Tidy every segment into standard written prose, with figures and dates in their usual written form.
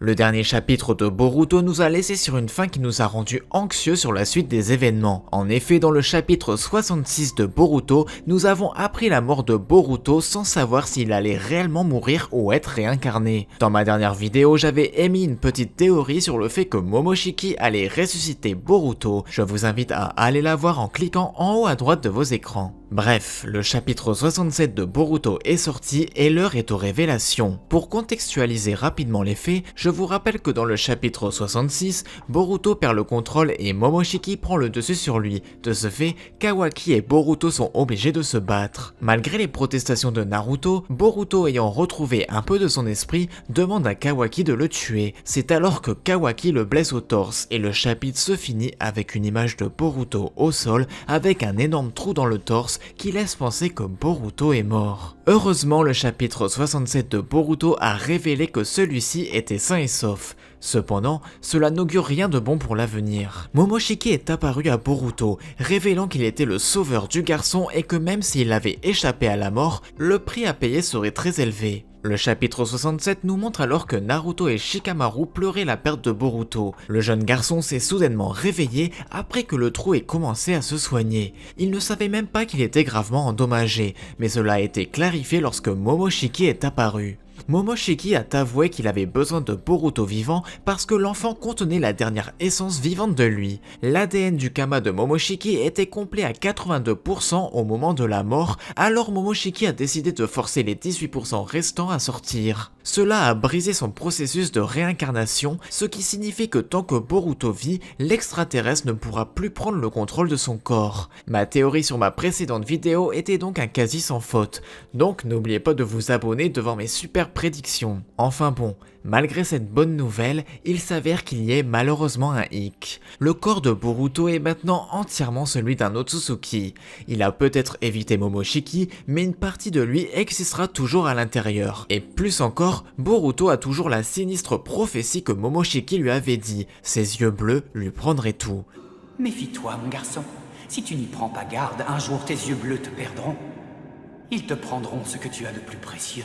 Le dernier chapitre de Boruto nous a laissé sur une fin qui nous a rendu anxieux sur la suite des événements. En effet, dans le chapitre 66 de Boruto, nous avons appris la mort de Boruto sans savoir s'il allait réellement mourir ou être réincarné. Dans ma dernière vidéo, j'avais émis une petite théorie sur le fait que Momoshiki allait ressusciter Boruto. Je vous invite à aller la voir en cliquant en haut à droite de vos écrans. Bref, le chapitre 67 de Boruto est sorti et l'heure est aux révélations. Pour contextualiser rapidement les faits, je vous rappelle que dans le chapitre 66, Boruto perd le contrôle et Momoshiki prend le dessus sur lui. De ce fait, Kawaki et Boruto sont obligés de se battre. Malgré les protestations de Naruto, Boruto ayant retrouvé un peu de son esprit, demande à Kawaki de le tuer. C'est alors que Kawaki le blesse au torse et le chapitre se finit avec une image de Boruto au sol avec un énorme trou dans le torse qui laisse penser que Boruto est mort. Heureusement, le chapitre 67 de Boruto a révélé que celui-ci était sain et sauf. Cependant, cela n'augure rien de bon pour l'avenir. Momoshiki est apparu à Boruto, révélant qu'il était le sauveur du garçon et que même s'il avait échappé à la mort, le prix à payer serait très élevé. Le chapitre 67 nous montre alors que Naruto et Shikamaru pleuraient la perte de Boruto. Le jeune garçon s'est soudainement réveillé après que le trou ait commencé à se soigner. Il ne savait même pas qu'il était gravement endommagé, mais cela a été clarifié lorsque Momoshiki est apparu. Momoshiki a avoué qu'il avait besoin de Boruto vivant parce que l'enfant contenait la dernière essence vivante de lui. L'ADN du Kama de Momoshiki était complet à 82% au moment de la mort, alors Momoshiki a décidé de forcer les 18% restants à sortir. Cela a brisé son processus de réincarnation, ce qui signifie que tant que Boruto vit, l'extraterrestre ne pourra plus prendre le contrôle de son corps. Ma théorie sur ma précédente vidéo était donc un quasi sans faute, donc n'oubliez pas de vous abonner devant mes super prédictions. Enfin bon, malgré cette bonne nouvelle, il s'avère qu'il y ait malheureusement un hic. Le corps de Boruto est maintenant entièrement celui d'un Otsutsuki. Il a peut-être évité Momoshiki, mais une partie de lui existera toujours à l'intérieur. Et plus encore, Boruto a toujours la sinistre prophétie que Momoshiki lui avait dit. Ses yeux bleus lui prendraient tout. Méfie-toi, mon garçon. Si tu n'y prends pas garde, un jour tes yeux bleus te perdront. Ils te prendront ce que tu as de plus précieux.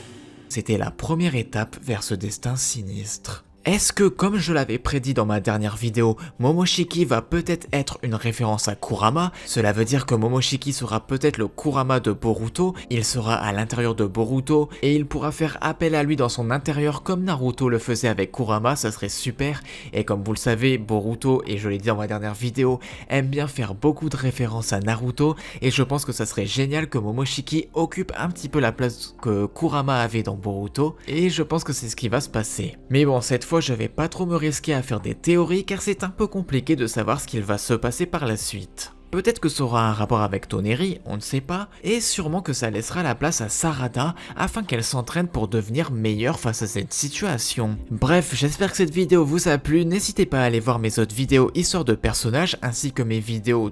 C'était la première étape vers ce destin sinistre. Est-ce que, comme je l'avais prédit dans ma dernière vidéo, Momoshiki va peut-être être une référence à Kurama? Cela veut dire que Momoshiki sera peut-être le Kurama de Boruto, il sera à l'intérieur de Boruto, et il pourra faire appel à lui dans son intérieur comme Naruto le faisait avec Kurama, ça serait super. Et comme vous le savez, Boruto, et je l'ai dit dans ma dernière vidéo, aime bien faire beaucoup de références à Naruto, et je pense que ça serait génial que Momoshiki occupe un petit peu la place que Kurama avait dans Boruto, et je pense que c'est ce qui va se passer. Mais bon, cette fois je vais pas trop me risquer à faire des théories car c'est un peu compliqué de savoir ce qu'il va se passer par la suite. Peut-être que ça aura un rapport avec Toneri, on ne sait pas, et sûrement que ça laissera la place à Sarada afin qu'elle s'entraîne pour devenir meilleure face à cette situation. Bref, j'espère que cette vidéo vous a plu, n'hésitez pas à aller voir mes autres vidéos histoire de personnages ainsi que mes vidéos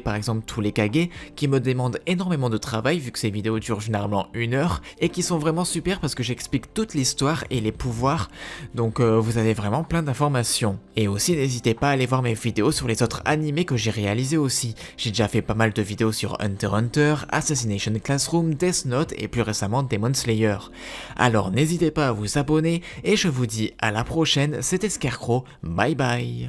par exemple tous les Kage, qui me demandent énormément de travail vu que ces vidéos durent généralement 1 heure et qui sont vraiment super parce que j'explique toute l'histoire et les pouvoirs, donc vous avez vraiment plein d'informations. Et aussi n'hésitez pas à aller voir mes vidéos sur les autres animés que j'ai réalisés aussi. J'ai déjà fait pas mal de vidéos sur Hunter x Hunter, Assassination Classroom, Death Note et plus récemment Demon Slayer. Alors n'hésitez pas à vous abonner et je vous dis à la prochaine, c'était Scarecrow, bye bye.